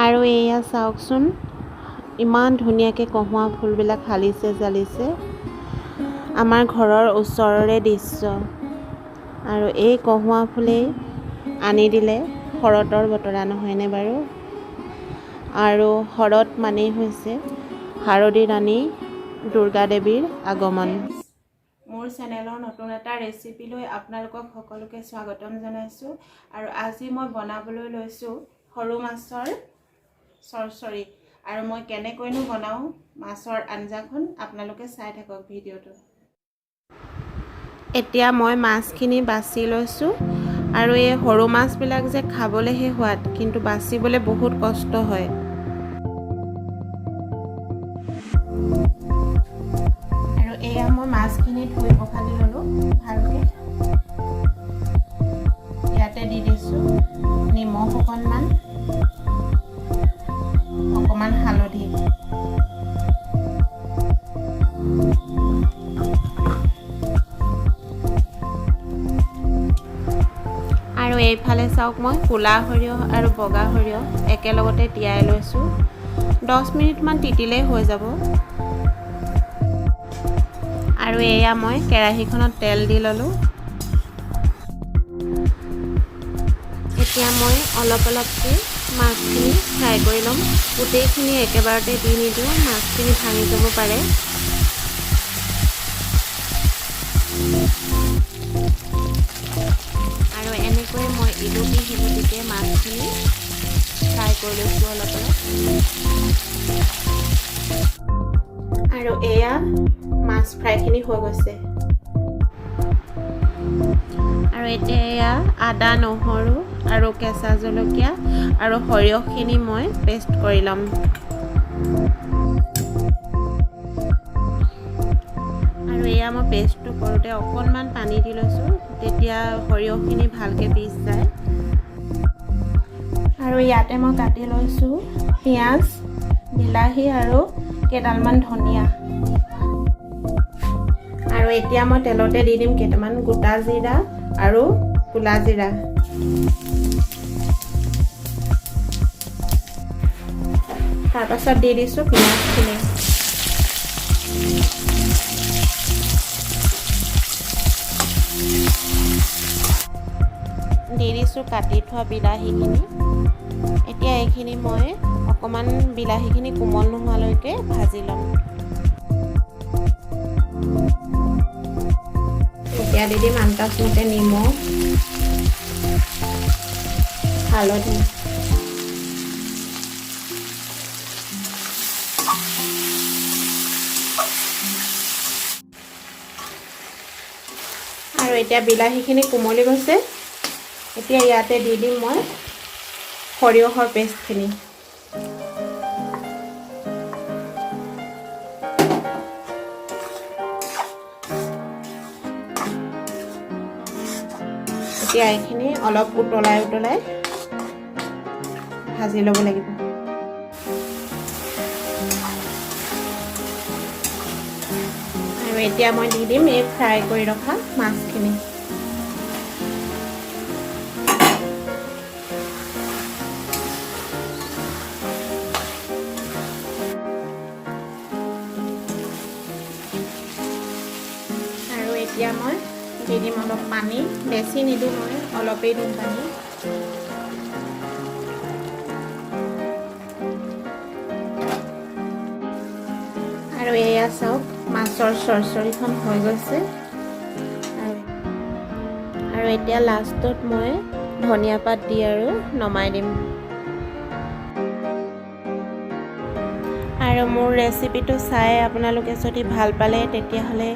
আৰু এয়া চাওকচোন ইমান ধুনীয়াকৈ কহুৱা ফুলবিলাক হালিছে জালিছে আমাৰ ঘৰৰ ওচৰৰে দৃশ্য আৰু এই কহুৱা ফুলেই আনি দিলে শৰতৰ বতৰা নহয়নে বাৰু আৰু শৰৎ মানেই হৈছে শাৰদী ৰাণী দুৰ্গা দেৱীৰ আগমন মোৰ চেনেলৰ নতুন এটা ৰেচিপি লৈ আপোনালোকক সকলোকে স্বাগতম জনাইছোঁ আৰু আজি মই বনাবলৈ লৈছোঁ সৰু মাছৰ চৰচৰি আৰু মই কেনেকৈনো বনাওঁ মাছৰ আঞ্জাখন আপোনালোকে চাই থাকক ভিডিঅ'টো এতিয়া মই মাছখিনি বাছি লৈছোঁ আৰু এই সৰু মাছবিলাক যে খাবলৈহে সোৱাদ কিন্তু বাছিবলৈ বহুত কষ্ট হয় আৰু এয়া মই মাছখিনি ধুই পখালি ল'লোঁ ভালকৈ ইয়াতে দি দিছোঁ নিমখ অকণমান হালধি আৰু এইফালে চাওক মই ক'লা সৰিয়হ আৰু বগা সৰিয়হ একেলগতে তিয়াই লৈছোঁ 10 মিনিটমান তিতিলেই হৈ যাব আৰু এয়া মই কেৰাহীখনত তেল দি ল'লোঁ এতিয়া মই অলপ অলপকৈ মাছখিনি ফ্ৰাই কৰি ল'ম গোটেইখিনি একেবাৰতে দি নিদিওঁ মাছখিনি ভাঙি যাব পাৰে আৰু এনেকৈ মই ইলুটি সিলুটিকৈ মাছখিনি ফ্ৰাই কৰি লৈছোঁ অলপ অলপ আৰু এয়া মাছ ফ্ৰাইখিনি হৈ গৈছে আৰু এতিয়া এয়া আদা নহৰু আৰু কেঁচা জলকীয়া আৰু সৰিয়হখিনি মই পেষ্ট কৰি ল'ম আৰু এয়া মই পেষ্টটো কৰোঁতে অকণমান পানী দি লৈছোঁ তেতিয়া সৰিয়হখিনি ভালকৈ পিছ যায় আৰু ইয়াতে মই কাটি লৈছোঁ পিঁয়াজ বিলাহী আৰু কেইডালমান ধনিয়া আৰু এতিয়া মই তেলতে দি দিম কেইটামান গোটা জিৰা আৰু ক'লা জিৰা তাৰপাছত দি দিছোঁ পিঁয়াজখিনি দি দিছোঁ কাটি থোৱা বিলাহীখিনি এতিয়া এইখিনি মই অকণমান বিলাহীখিনি কোমল নোহোৱালৈকে ভাজি ল'ম এতিয়া দি দিম আন্দাজমতে নিমখ হালধি আৰু এতিয়া বিলাহীখিনি কোমলি গৈছে এতিয়া ইয়াতে দি দিম মই সৰিয়হৰ পেষ্টখিনি এতিয়া এইখিনি অলপ উতলাই ভাজি ল'ব লাগিব আৰু এতিয়া মই দি দিম এই ফ্ৰাই কৰি ৰখা মাছখিনি আৰু এতিয়া মই দি দিম অলপ পানী বেছি নিদিওঁ মই অলপেই দিম পানী আৰু এয়া চাওক মাছৰ চৰচৰিখন হৈ গৈছে আৰু এতিয়া লাষ্টত মই ধনিয়া পাত দি আৰু নমাই দিম আৰু মোৰ ৰেচিপিটো চাই আপোনালোকে যদি ভাল পালে তেতিয়াহ'লে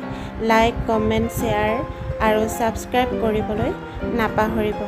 লাইক কমেণ্ট শ্বেয়াৰ আৰু ছাবস্ক্ৰাইব কৰিবলৈ নাপাহৰিব